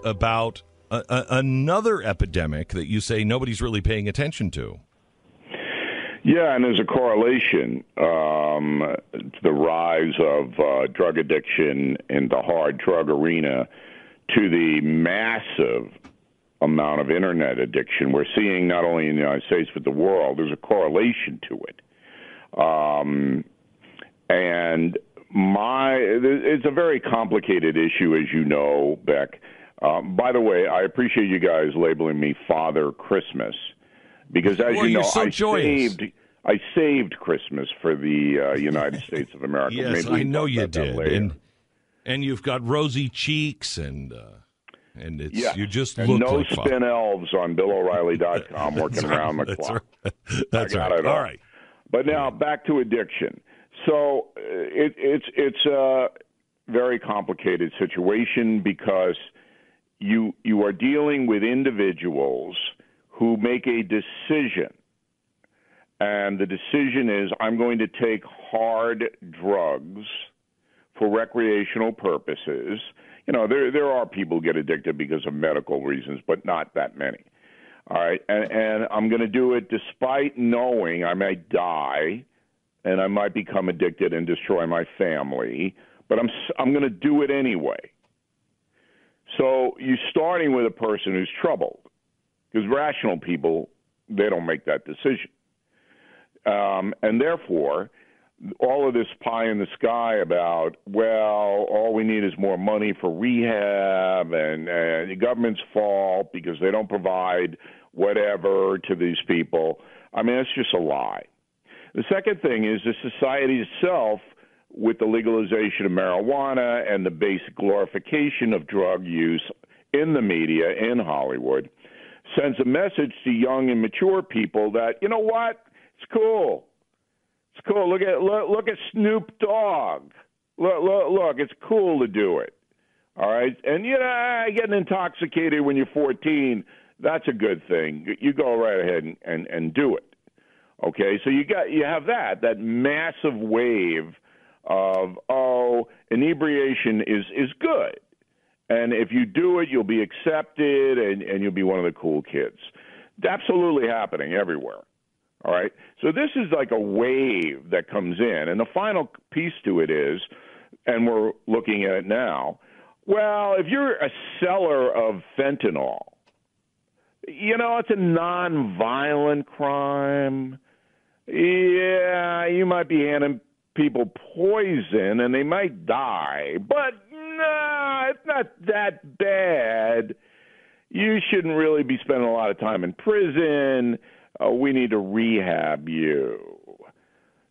about another epidemic that you say nobody's really paying attention to. Yeah, and there's a correlation to the rise of drug addiction in the hard drug arena to the massive amount of Internet addiction we're seeing not only in the United States but the world. There's a correlation to it. And it's a very complicated issue, as you know, Beck. By the way, I appreciate you guys labeling me Father Christmas because, as you know, I saved Christmas for the United States of America. Yes, I know you did. And you've got rosy cheeks and it's you just look no like spin elves on BillO'Reilly.com working around the clock. That's right. All right. But now back to addiction. So it's a very complicated situation because you are dealing with individuals who make a decision, and the decision is I'm going to take hard drugs for recreational purposes. You know, there are people who get addicted because of medical reasons, but not that many. All right, and I'm going to do it despite knowing I might die and I might become addicted and destroy my family, but I'm going to do it anyway. So you're starting with a person who's troubled, because rational people, they don't make that decision. And therefore, all of this pie in the sky about, well, all we need is more money for rehab and the government's fault because they don't provide whatever to these people. I mean, it's just a lie. The second thing is the society itself, with the legalization of marijuana and the basic glorification of drug use in the media, in Hollywood, sends a message to young and mature people that, you know what, it's cool. It's cool. Look at Snoop Dogg. Look, it's cool to do it. All right? And, you know, getting intoxicated when you're 14, that's a good thing. You go right ahead and do it. Okay? So you have that massive wave of, inebriation is good. And if you do it, you'll be accepted and you'll be one of the cool kids. It's absolutely happening everywhere. All right? So this is like a wave that comes in. And the final piece to it is, and we're looking at it now, well, if you're a seller of fentanyl, you know, it's a nonviolent crime. Yeah, you might be handing people poison and they might die. But no, it's not that bad. You shouldn't really be spending a lot of time in prison. We need to rehab you.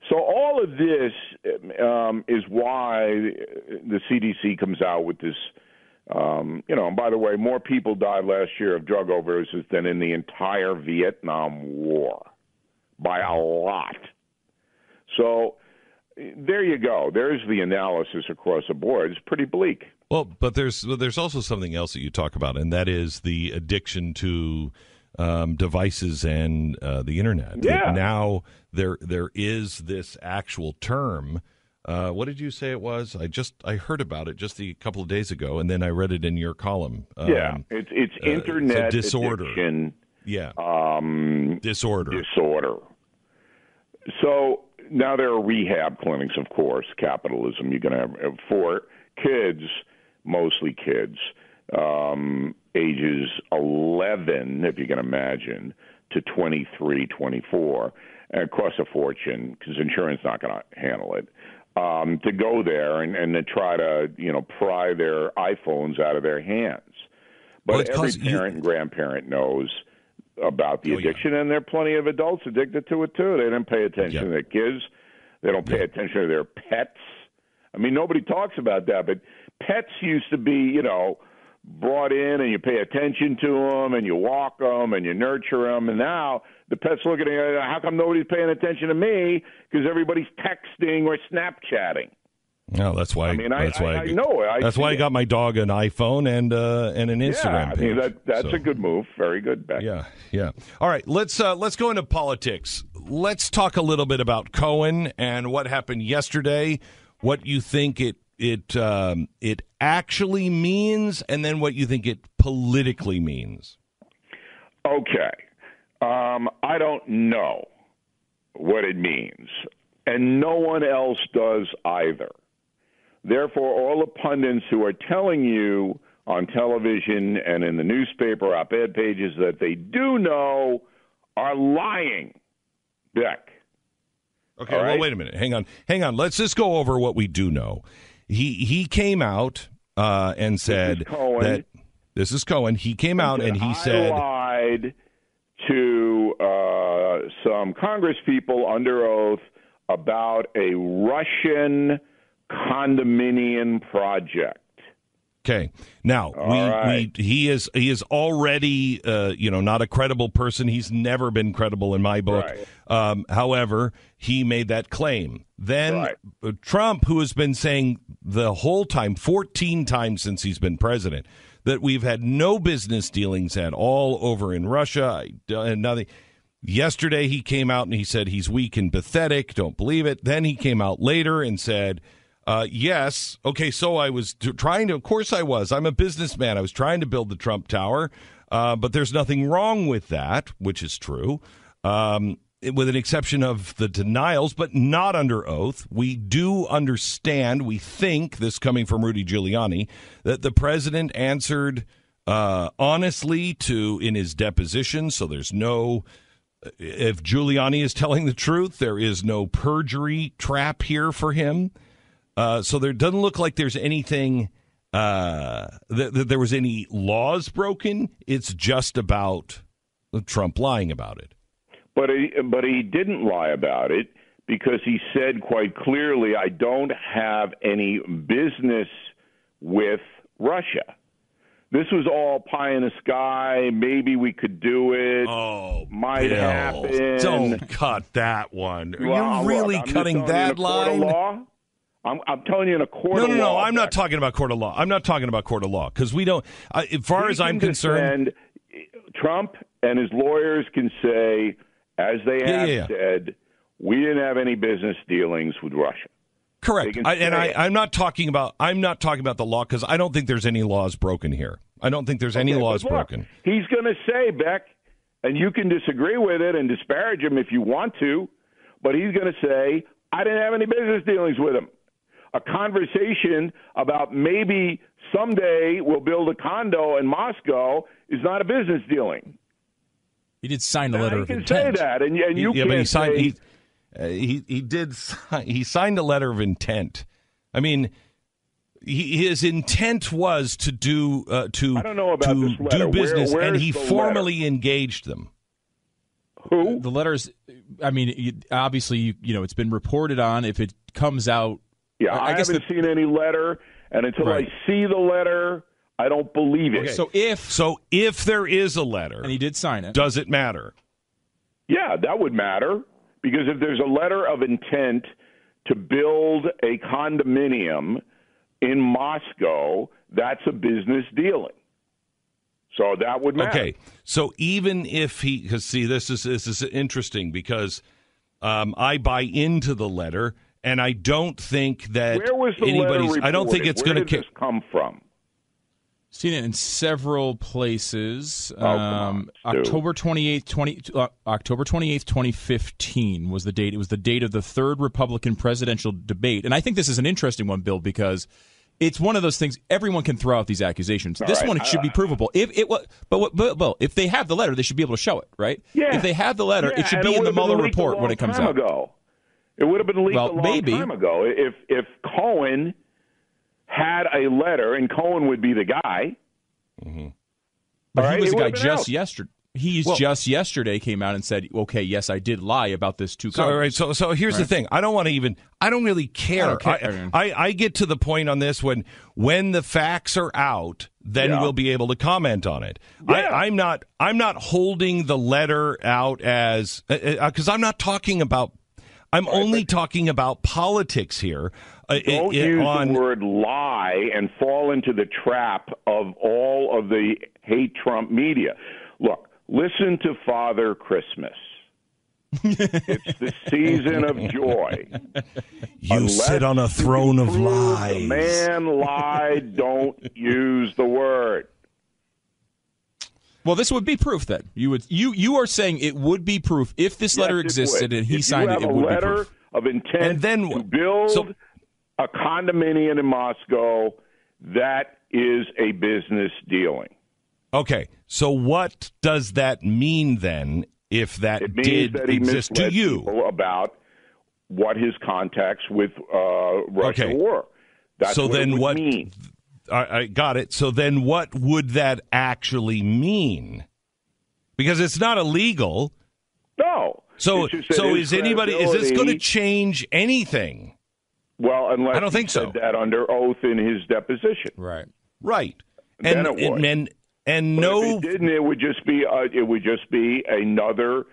So all of this is why the CDC comes out with this, and by the way, more people died last year of drug overdoses than in the entire Vietnam War, by a lot. So there you go. There's the analysis across the board. It's pretty bleak. Well, but there's also something else that you talk about, and that is the addiction to devices and the internet. Yeah. Now there is this actual term. What did you say it was? I heard about it just a couple of days ago, and then I read it in your column. It's internet disorder. Addiction. Yeah. Disorder. So now there are rehab clinics, of course, capitalism. You're going to have for kids, mostly kids, ages 11, if you can imagine, to 23, 24, and it costs a fortune because insurance is not going to handle it, to go there and to try to, pry their iPhones out of their hands. But every parent and grandparent knows about the addiction, and there are plenty of adults addicted to it, too. They don't pay attention to their kids. They don't pay attention to their pets. I mean, nobody talks about that, but pets used to be, brought in and you pay attention to them and you walk them and you nurture them. And now the pet's looking at you, how come nobody's paying attention to me? Because everybody's texting or Snapchatting. No, that's why. I know. That's why I got my dog an iPhone and an Instagram page. That's a good move. Very good, Beck. Yeah. All right, let's go into politics. Let's talk a little bit about Cohen and what happened yesterday. What you think it it actually means, and then what you think it politically means. Okay. I don't know what it means, and no one else does either. Therefore, all the pundits who are telling you on television and in the newspaper op-ed pages that they do know are lying, Beck. Okay, well, wait a minute. Hang on. Let's just go over what we do know. He came out and said that this is Cohen. He came out and he said, I lied to some Congress people under oath about a Russian condominium project. Okay. Now, he is already, not a credible person. He's never been credible in my book. Right. However, he made that claim. Then Trump, who has been saying the whole time, 14 times since he's been president, that we've had no business dealings at all over in Russia and nothing. Yesterday, he came out and he said he's weak and pathetic. Don't believe it. Then he came out later and said, yes. Okay, so I was trying to, of course I was. I'm a businessman. I was trying to build the Trump Tower, but there's nothing wrong with that, which is true, with an exception of the denials, but not under oath. We do understand, we think, this coming from Rudy Giuliani, that the president answered honestly in his deposition, so there's no... If Giuliani is telling the truth, there is no perjury trap here for him. So there doesn't look like there's anything that there was any laws broken. It's just about Trump lying about it. But he didn't lie about it because he said quite clearly, I don't have any business with Russia. This was all pie in the sky. Maybe we could do it. Oh, might Bill, happen. Don't cut that one. Are well, you really cutting that line? I'm telling you in a court of law. No, I'm not talking about court of law. I'm not talking about court of law because we don't. As far as I'm concerned, Trump and his lawyers can say, as they have said, we didn't have any business dealings with Russia. Correct. I'm not talking about the law because I don't think there's any laws broken here. I don't think there's any laws broken. He's going to say, Beck, and you can disagree with it and disparage him if you want to, but he's going to say, I didn't have any business dealings with him. A conversation about maybe someday we'll build a condo in Moscow is not a business dealing. He did sign a letter of intent. He can say that, and you can't say... He signed a letter of intent. I mean, his intent was to do I don't know about this letter. Business, Where's and he the formally letter? engaged them. Who? The letters. I mean, obviously, it's been reported on. If it comes out, yeah, I haven't seen any letter, and until I see the letter, I don't believe it. Okay. So if there is a letter, and he did sign it, does it matter? Yeah, that would matter. Because if there's a letter of intent to build a condominium in Moscow, that's a business dealing. So that would matter. Okay, so even if because see, this is interesting because I buy into the letter, and I don't think that where was the anybody's. Letter reported? I don't think it's going to. Where did this come from? Seen it in several places. October 28th, 2015 was the date. It was the date of the third Republican presidential debate. And I think this is an interesting one, Bill, because it's one of those things everyone can throw out these accusations. This one should be provable. If they have the letter, they should be able to show it, right? Yeah. If they have the letter, it should be in the Mueller report when it comes out. It would have been leaked a long time ago. If Cohen had a letter, and Cohen would be the guy. Mm-hmm. But he was the guy just yesterday. Just yesterday came out and said, "Okay, yes, I did lie about this too." So, all right. So here's the thing. I don't really care. I get to the point on this when the facts are out, then we'll be able to comment on it. Yeah. I'm not holding the letter out as because I'm not talking about. I'm only talking about politics here. Don't use the word lie and fall into the trap of all of the hate Trump media. Look, listen to Father Christmas. It's the season of joy. You sit on a throne of lies. The man lied. Don't use the word. Well, this would be proof then. You are saying it would be proof if this letter existed and he signed it. It would be proof. You have a letter of intent to build a condominium in Moscow. That is a business dealing. Okay, so what does that mean then? If that did exist to you, about what his contacts with Russia were. That's so what then it would what? Mean. I got it. So then, what would that actually mean? Because it's not illegal. No. So is anybody? Is this going to change anything? Well, unless I don't think he said that under oath in his deposition. Right. And no, if it didn't, it would just be another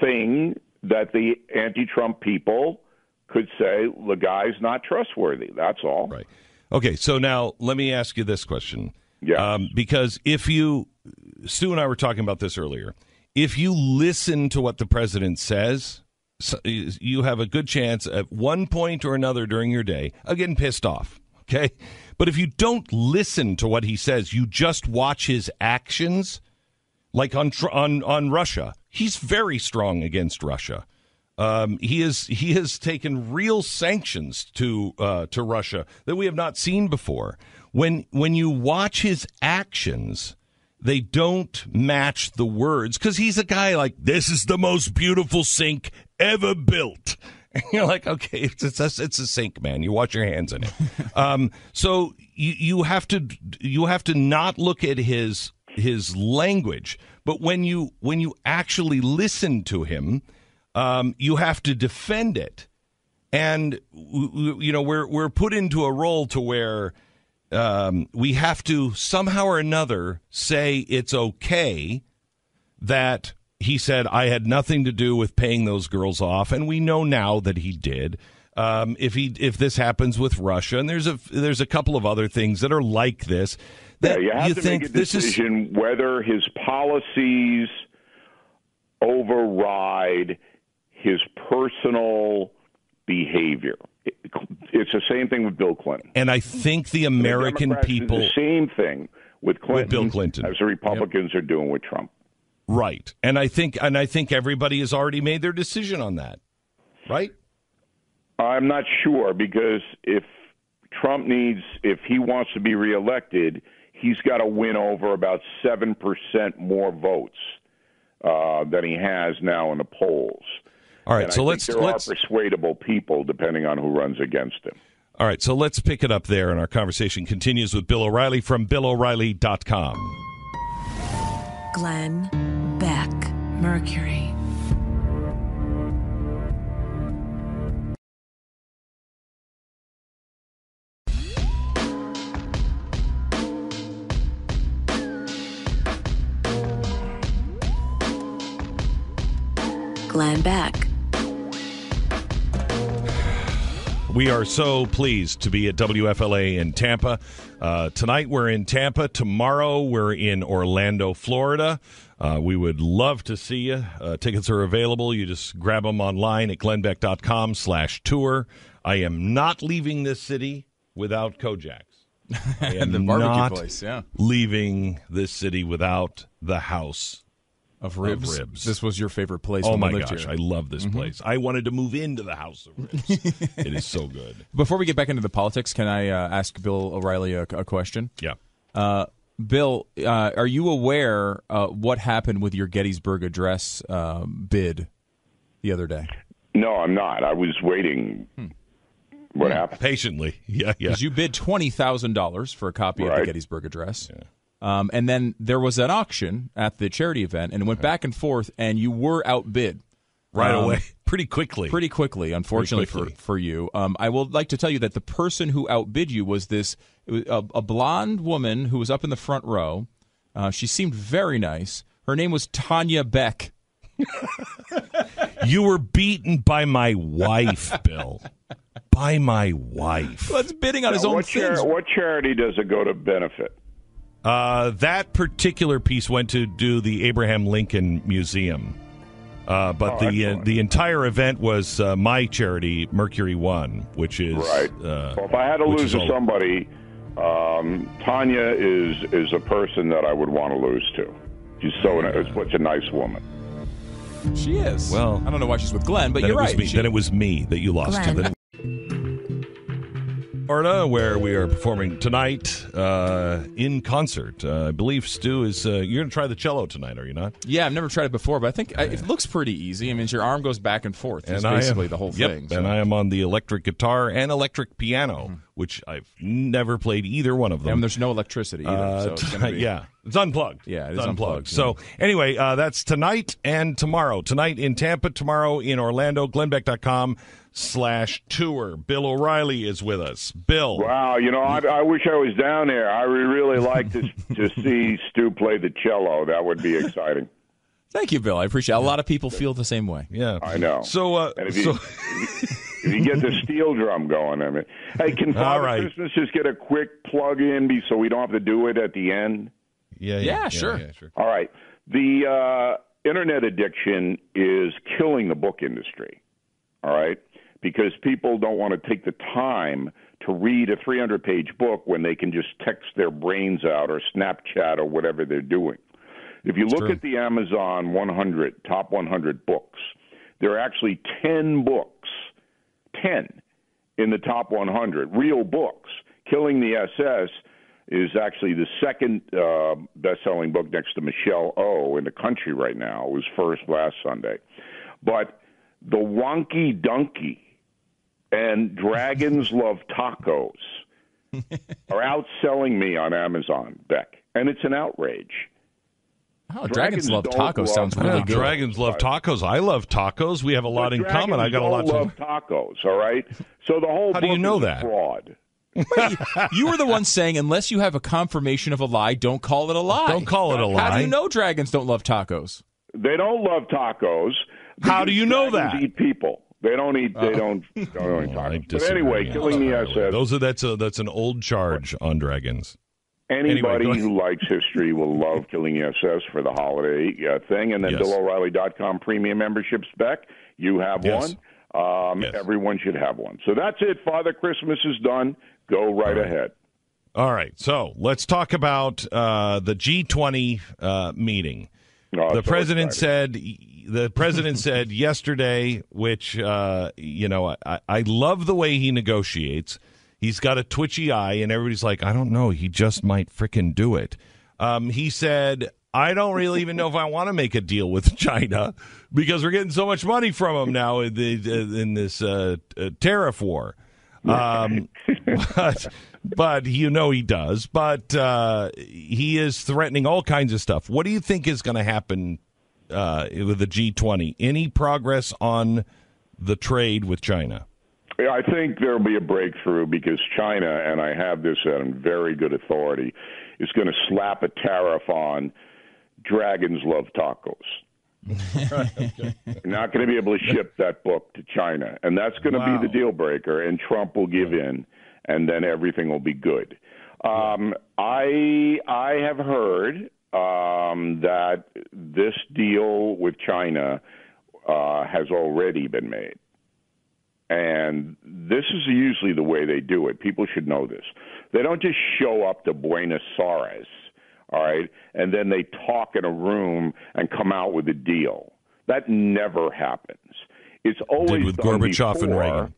thing that the anti-Trump people could say the guy's not trustworthy. That's all. Right. Okay. So now let me ask you this question. Yeah. Because Stu and I were talking about this earlier. If you listen to what the president says, you have a good chance at one point or another during your day of getting pissed off. Okay. But if you don't listen to what he says, you just watch his actions, like on Russia. He's very strong against Russia. He has taken real sanctions to Russia that we have not seen before. When you watch his actions, they don't match the words because he's a guy like, this is the most beautiful sink ever built. And you're like, okay, it's a sink, man. You wash your hands in it. So you have to not look at his language, but when you actually listen to him, you have to defend it. And we're put into a role to where we have to somehow or another say it's okay that he said, I had nothing to do with paying those girls off, and we know now that he did. If this happens with Russia, and there's a couple of other things that are like this, that you have to make a decision whether his policies override his personal behavior. It's the same thing with Bill Clinton, and I think the American people the same thing with Clinton, with Bill Clinton, as the Republicans are doing with Trump. Right. And I think everybody has already made their decision on that. Right? I'm not sure, because if he wants to be reelected, he's got to win over about 7% more votes than he has now in the polls. All right, and so I think there are persuadable people depending on who runs against him. All right, so let's pick it up there, and our conversation continues with Bill O'Reilly from BillO'Reilly.com. Glenn Beck, Mercury. Glenn Beck. We are so pleased to be at WFLA in Tampa. Tonight we're in Tampa. Tomorrow we're in Orlando, Florida. We would love to see you. Tickets are available. You just grab them online at glennbeck.com/tour. I am not leaving this city without Kojak's. I am the barbecue not place, yeah. leaving this city without the house of ribs. This was your favorite place. Oh when my we lived gosh, here. I love this place. I wanted to move into the house of ribs. It is so good. Before we get back into the politics, can I ask Bill O'Reilly a question? Yeah. Bill, are you aware what happened with your Gettysburg Address bid the other day? No, I'm not. I was waiting. What happened? Patiently. Yeah. Because you bid $20,000 for a copy of the Gettysburg Address. Yeah. And then there was an auction at the charity event, and it went back and forth, and you were outbid. Right away. Pretty quickly, unfortunately for you. I would like to tell you that the person who outbid you was a blonde woman who was up in the front row. She seemed very nice. Her name was Tanya Beck. You were beaten by my wife, Bill. By my wife. Well, that's bidding on his own things. What charity does it go to benefit? That particular piece went to do the Abraham Lincoln Museum. But the entire event was my charity, Mercury One, which is right. Well, if I had to lose to somebody, Tanya is a person that I would want to lose to. She's such a nice woman. She is. Well, I don't know why she's with Glenn, but you're right. Then it was me that you lost to. Florida, where we are performing tonight in concert. I believe Stu is. You're going to try the cello tonight, are you not? Yeah, I've never tried it before, but I think it looks pretty easy. I mean, your arm goes back and forth. It's basically the whole thing. And I am on the electric guitar and electric piano, which I've never played either one of them. And there's no electricity either. Yeah, it's unplugged. Yeah, it's unplugged. So anyway, that's tonight and tomorrow. Tonight in Tampa, tomorrow in Orlando. GlennBeck.com/tour. Bill O'Reilly is with us. Bill. Wow, I wish I was down there. I would really like to see Stu play the cello. That would be exciting. Thank you, Bill. I appreciate it. A lot of people feel the same way. Yeah. I know. So, if you get the steel drum going, I mean, hey, can Father Christmas just get a quick plug in so we don't have to do it at the end? Yeah, sure. All right. The internet addiction is killing the book industry. All right. Because people don't want to take the time to read a 300-page book when they can just text their brains out or Snapchat or whatever they're doing. If you look at the Amazon 100, top 100 books, there are actually 10 books, 10 in the top 100, real books. Killing the SS is actually the second best-selling book next to Michelle O in the country right now. It was first last Sunday. But The Wonky Donkey and Dragons Love Tacos are outselling me on Amazon, Beck, and it's an outrage. Oh, Dragons Love Tacos sounds really good. Dragons love tacos. I love tacos. We have a lot in common. I got a lot to love tacos, all right? So the whole How do you know that? Fraud. You were the one saying, unless you have a confirmation of a lie, don't call it a lie. Don't call it a lie. How do you know dragons don't love tacos? They don't love tacos. How do you know that? Eat people. They don't eat. They don't eat tacos. But anyway, killing the SS. That's an old charge on dragons. Anybody who likes history will love Killing the SS for the holiday thing. And then BillO'Reilly.com premium memberships, Beck. You have one. Everyone should have one. So that's it. Father Christmas is done. Go right ahead. All right. So let's talk about the G20 meeting. The president said yesterday, which I love the way he negotiates. He's got a twitchy eye, and everybody's like, I don't know, he just might frickin' do it. He said, I don't really even know if I want to make a deal with China because we're getting so much money from them now in this tariff war. But he does. But he is threatening all kinds of stuff. What do you think is going to happen with the G20? Any progress on the trade with China? Yeah, I think there'll be a breakthrough because China, and I have this on very good authority, is going to slap a tariff on Dragons Love Tacos. You're not going to be able to ship that book to China, and that's going to be the deal breaker, and Trump will give in, and then everything will be good. I have heard that this deal with China has already been made. And this is usually the way they do it. People should know this. They don't just show up to Buenos Aires, all right, and then they talk in a room and come out with a deal. That never happens. It's always with done Gorbachev and Reagan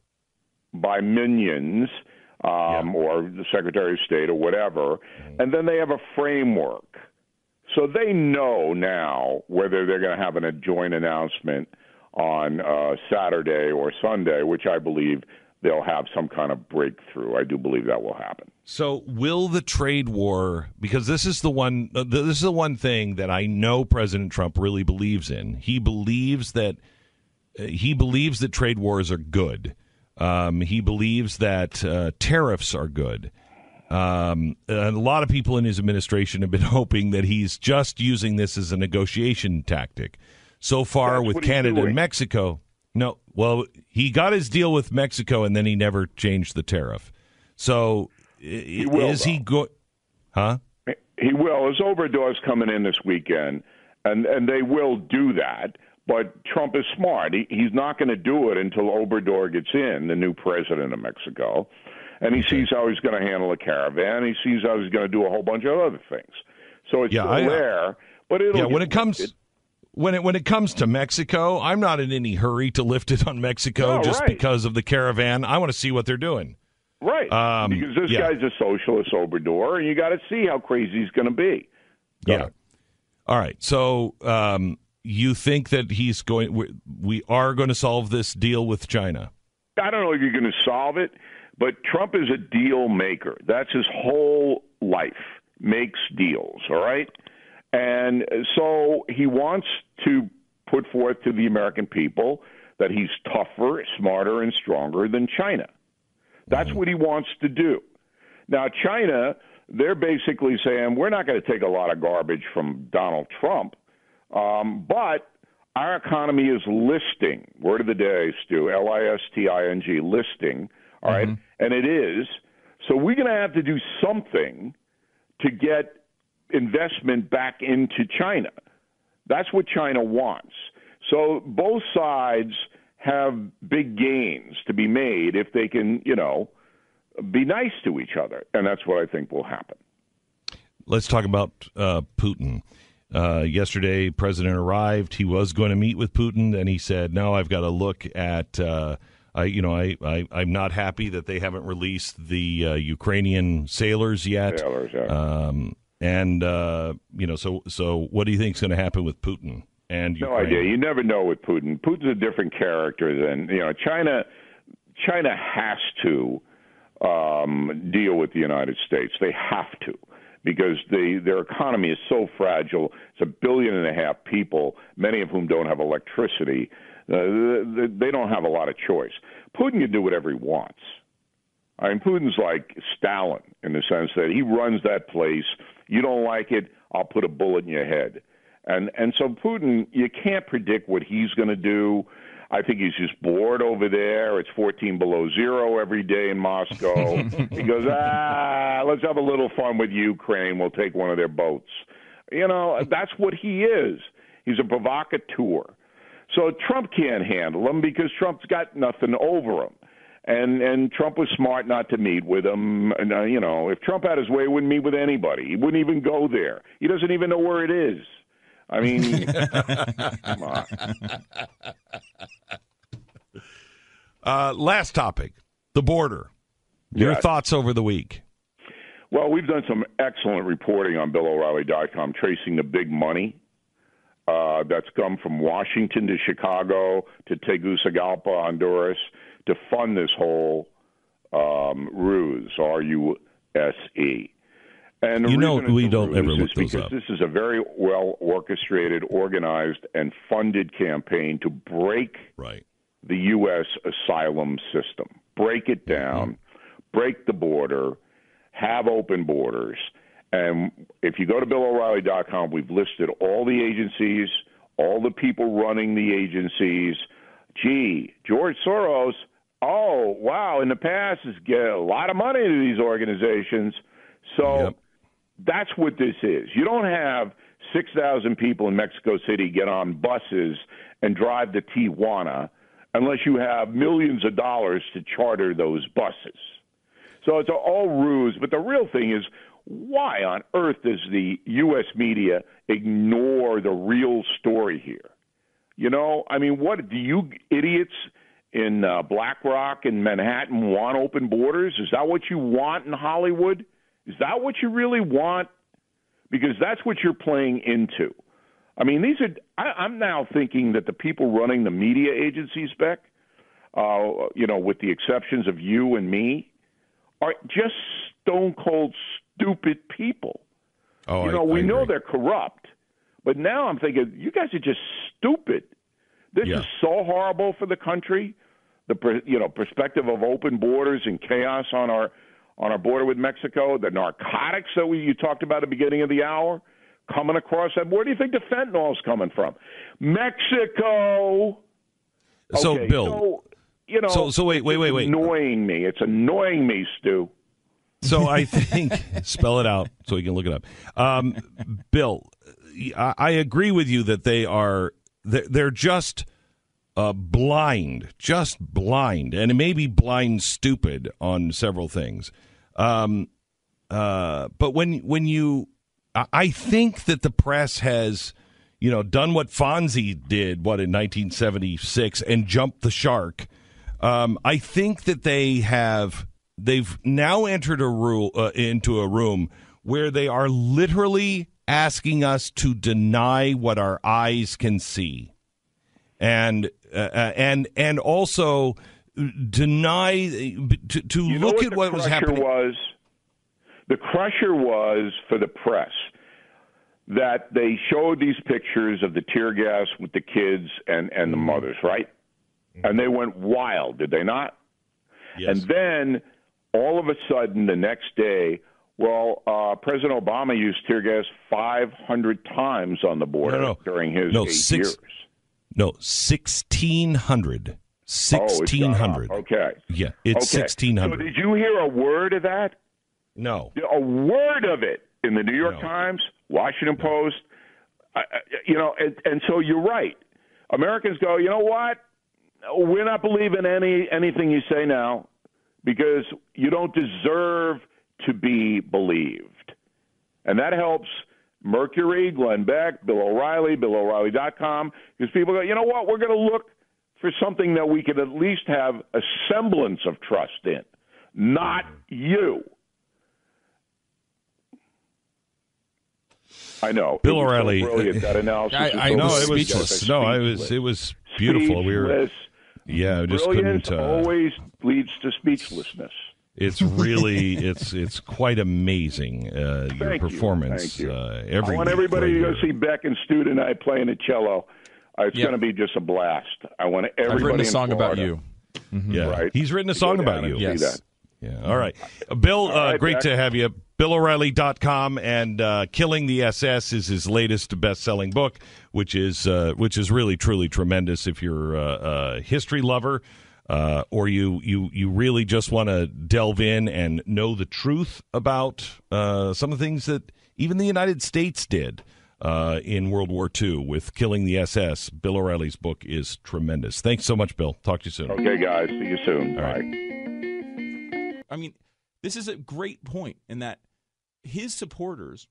by minions or the Secretary of State or whatever, and then they have a framework. So they know now whether they're going to have a joint announcement on Saturday or Sunday, which I believe they'll have some kind of breakthrough. I do believe that will happen. So will the trade war, because this is the one thing that I know President Trump really believes in. He believes that trade wars are good. He believes that tariffs are good. And a lot of people in his administration have been hoping that he's just using this as a negotiation tactic. So far with Canada and Mexico, no. Well, he got his deal with Mexico, and then he never changed the tariff. So he will. He will. His Obrador's coming in this weekend, and they will do that. But Trump is smart. He's not going to do it until Obrador gets in, the new president of Mexico, and he sees how he's going to handle a caravan. He sees how he's going to do a whole bunch of other things. So it's still there, but it'll when it comes when it comes to Mexico, I'm not in any hurry to lift it on Mexico because of the caravan. I want to see what they're doing. Right, because this guy's a socialist, Obrador, and you got to see how crazy he's going to be. All right. So you think that we are going to solve this deal with China? I don't know if you're going to solve it, but Trump is a deal maker. That's his whole life, makes deals, all right? And so he wants to put forth to the American people that he's tougher, smarter, and stronger than China. That's what he wants to do. Now, China, they're basically saying, we're not going to take a lot of garbage from Donald Trump, but our economy is listing. Word of the day, Stu, L-I-S-T-I-N-G, listing, all right? And it is. So we're going to have to do something to get investment back into China. That's what China wants. So both sides have big gains to be made if they can, be nice to each other. And that's what I think will happen. Let's talk about Putin. Yesterday, President arrived. He was going to meet with Putin, and he said, no, I've got to look at, I'm not happy that they haven't released the Ukrainian sailors yet. So what do you think is going to happen with Putin and Ukraine? No idea. You never know with Putin. Putin's a different character than, China. China has to deal with the United States. They have to, because their economy is so fragile. It's 1.5 billion people, many of whom don't have electricity. They don't have a lot of choice. Putin can do whatever he wants. I mean, Putin's like Stalin in the sense that he runs that place. You don't like it, I'll put a bullet in your head. And so Putin, you can't predict what he's going to do. I think he's just bored over there. It's 14 below zero every day in Moscow. He goes, let's have a little fun with Ukraine. We'll take one of their boats. That's what he is. He's a provocateur. So Trump can't handle him because Trump's got nothing over him. And Trump was smart not to meet with him. And, if Trump had his way, he wouldn't meet with anybody. He wouldn't even go there. He doesn't even know where it is. I mean, come on. Last topic, the border. Your thoughts over the week? Well, we've done some excellent reporting on BillO'Reilly.com, tracing the big money that's come from Washington to Chicago to Tegucigalpa, Honduras, to fund this whole ruse, R-U-S-E. And we don't ever look those up. This is a very well orchestrated, organized, and funded campaign to break the U.S. asylum system, break it down, break the border, have open borders. And if you go to BillO'Reilly.com, we've listed all the agencies, all the people running the agencies. Gee, George Soros, oh, wow, in the past has given a lot of money to these organizations. So that's what this is. You don't have 6,000 people in Mexico City get on buses and drive to Tijuana unless you have millions of dollars to charter those buses. So it's all ruse. But the real thing is, why on earth does the U.S. media ignore the real story here? I mean, what do you idiots in BlackRock and Manhattan want open borders? Is that what you want in Hollywood? Is that what you really want? Because that's what you're playing into. I mean, I'm now thinking that the people running the media agencies, Beck, with the exceptions of you and me, are just stone cold stupid people. We know they're corrupt, but now I'm thinking you guys are just stupid. This is so horrible for the country. The perspective of open borders and chaos on our border with Mexico, the narcotics that you talked about at the beginning of the hour coming across that. Where do you think the fentanyl is coming from? Mexico. So, Bill. So wait. It's annoying me, Stu. So I think, spell it out so we can look it up. Bill, I agree with you that they are they're just blind, and it may be blind stupid on several things. But when you, I think that the press has, done what Fonzie did, in 1976, and jumped the shark. I think that they've now entered into a room where they are literally asking us to deny what our eyes can see, and also deny to look at what was happening. The crusher was for the press that they showed these pictures of the tear gas with the kids and the mothers, right? And they went wild, did they not? Yes. And then all of a sudden the next day, President Obama used tear gas 500 times on the border during his 8 years. No, 1,600. 1,600. Okay. Yeah, it's 1,600. So did you hear a word of that? No. A word of it in the New York Times, Washington Post. And so you're right. Americans go, you know what? We're not believing anything you say now because you don't deserve to be believed. And that helps Mercury, Glenn Beck, Bill O'Reilly, BillO'Reilly.com, because people go, you know what? We're going to look for something that we could at least have a semblance of trust in, not you. I know. Bill O'Reilly. So brilliant, that analysis. I know, it was speechless. It was beautiful. Speechless. We just Brilliance couldn't. Always leads to speechlessness. It's really, it's quite amazing, your performance. Thank you. Every I want everybody to go see Beck and Stu tonight playing the cello. It's going to be just a blast. I want everybody. I've written a song in about Florida. you. Mm-hmm. Yeah, right. He's written a song about you. Yes. Yeah. All right, Bill. Great Beck. to have you. BillO'Reilly.com, and Killing the SS is his latest best-selling book, which is really truly tremendous. If you're a history lover, or you really just want to delve in and know the truth about some of the things that even the United States did in World War II with Killing the SS, Bill O'Reilly's book is tremendous. Thanks so much, Bill. Talk to you soon. Okay, guys. See you soon. All right. Bye. I mean, this is a great point in that his supporters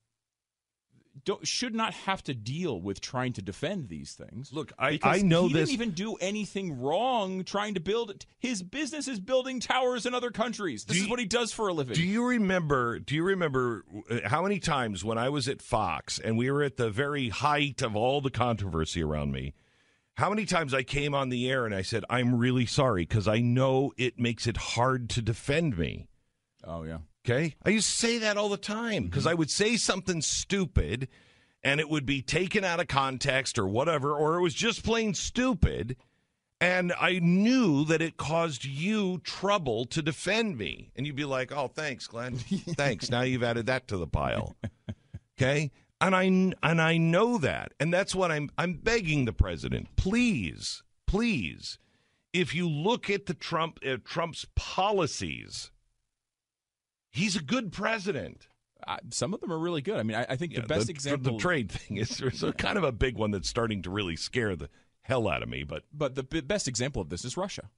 should not have to deal with trying to defend these things. Look, I know he this. Didn't even do anything wrong trying to build it. His business is building towers in other countries. This is what he does for a living. Do you remember how many times when I was at Fox and we were at the very height of all the controversy around me, how many times I came on the air and I said, I'm really sorry because I know it makes it hard to defend me. Oh, yeah. Okay? I used to say that all the time because I would say something stupid and it would be taken out of context or whatever, or it was just plain stupid, and I knew that it caused you trouble to defend me. And you'd be like, oh, thanks, Glenn. Thanks. Now you've added that to the pile. Okay? And I know that. And that's what I'm begging the president. Please, if you look at Trump's policies, he's a good president. Some of them are really good. I mean, I think the best example... The trade thing is kind of a big one that's starting to really scare the hell out of me. But the best example of this is Russia.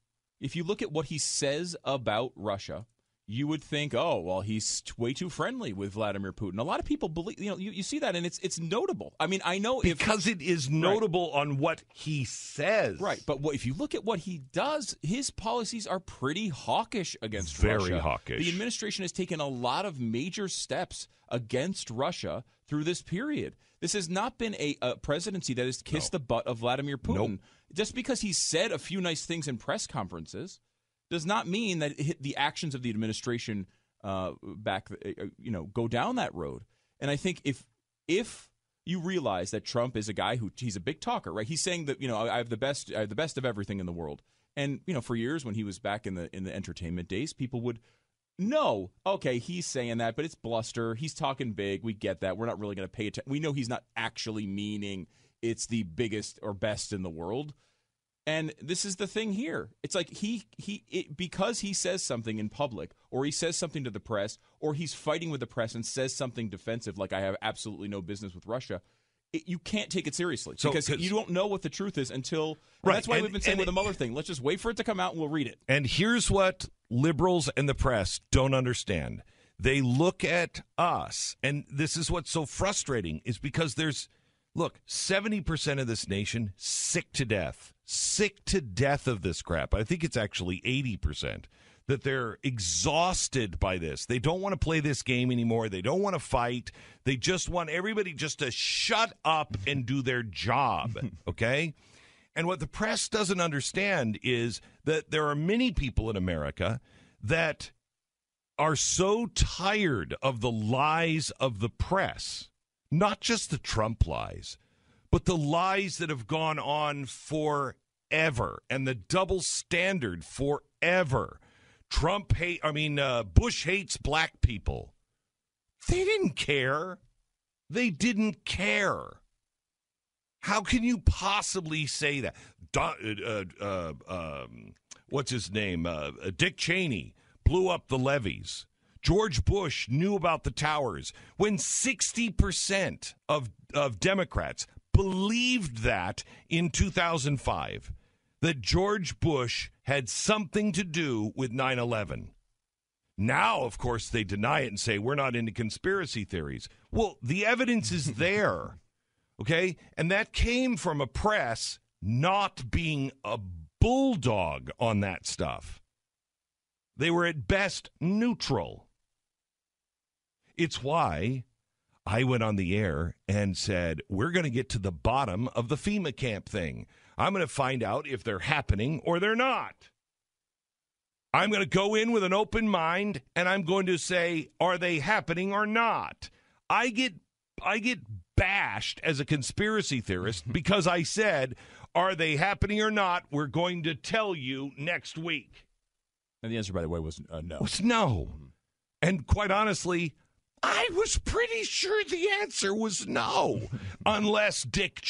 If you look at what he says about Russia, you would think, oh, well, he's way too friendly with Vladimir Putin. A lot of people believe, you see that, and it's notable. I mean, I know because it is notable on what he says. Right, but if you look at what he does, his policies are pretty hawkish against Russia. Very hawkish. The administration has taken a lot of major steps against Russia through this period. This has not been a presidency that has kissed the butt of Vladimir Putin. Nope. Just because he said a few nice things in press conferences does not mean that the actions of the administration go down that road. And I think if you realize that Trump is a guy he's a big talker, right? He's saying that I have the best of everything in the world. And for years when he was back in the entertainment days, people would know, okay, he's saying that, but it's bluster. He's talking big. We get that. We're not really going to pay attention. We know he's not actually meaning it's the biggest or best in the world. And this is the thing here. It's like because he says something in public, or he says something to the press, or he's fighting with the press and says something defensive like I have absolutely no business with Russia, you can't take it seriously because you don't know what the truth is until. Right. That's why we've been saying with the Mueller thing, let's just wait for it to come out and we'll read it. And here's what liberals and the press don't understand. They look at us, and this is what's so frustrating, is because 70% of this nation sick to death of this crap. I think it's actually 80%. That they're exhausted by this. They don't want to play this game anymore. They don't want to fight. They just want everybody just to shut up and do their job, okay? And what the press doesn't understand is that there are many people in America that are so tired of the lies of the press, not just the Trump lies, but the lies that have gone on forever and the double standard forever. Bush hates black people. They didn't care. They didn't care. How can you possibly say that? What's his name? Dick Cheney blew up the levees. George Bush knew about the towers. When 60% of Democrats believed that in 2005, that George Bush had something to do with 9/11. Now, of course, they deny it and say, we're not into conspiracy theories. Well, the evidence is there, okay? And that came from a press not being a bulldog on that stuff. They were at best neutral. It's why I went on the air and said, we're going to get to the bottom of the FEMA camp thing. I'm going to find out if they're happening or they're not. I'm going to go in with an open mind, and I'm going to say, are they happening or not? I get bashed as a conspiracy theorist because I said, are they happening or not? We're going to tell you next week. And the answer, by the way, was no. It was no. And quite honestly, I was pretty sure the answer was no, unless Dick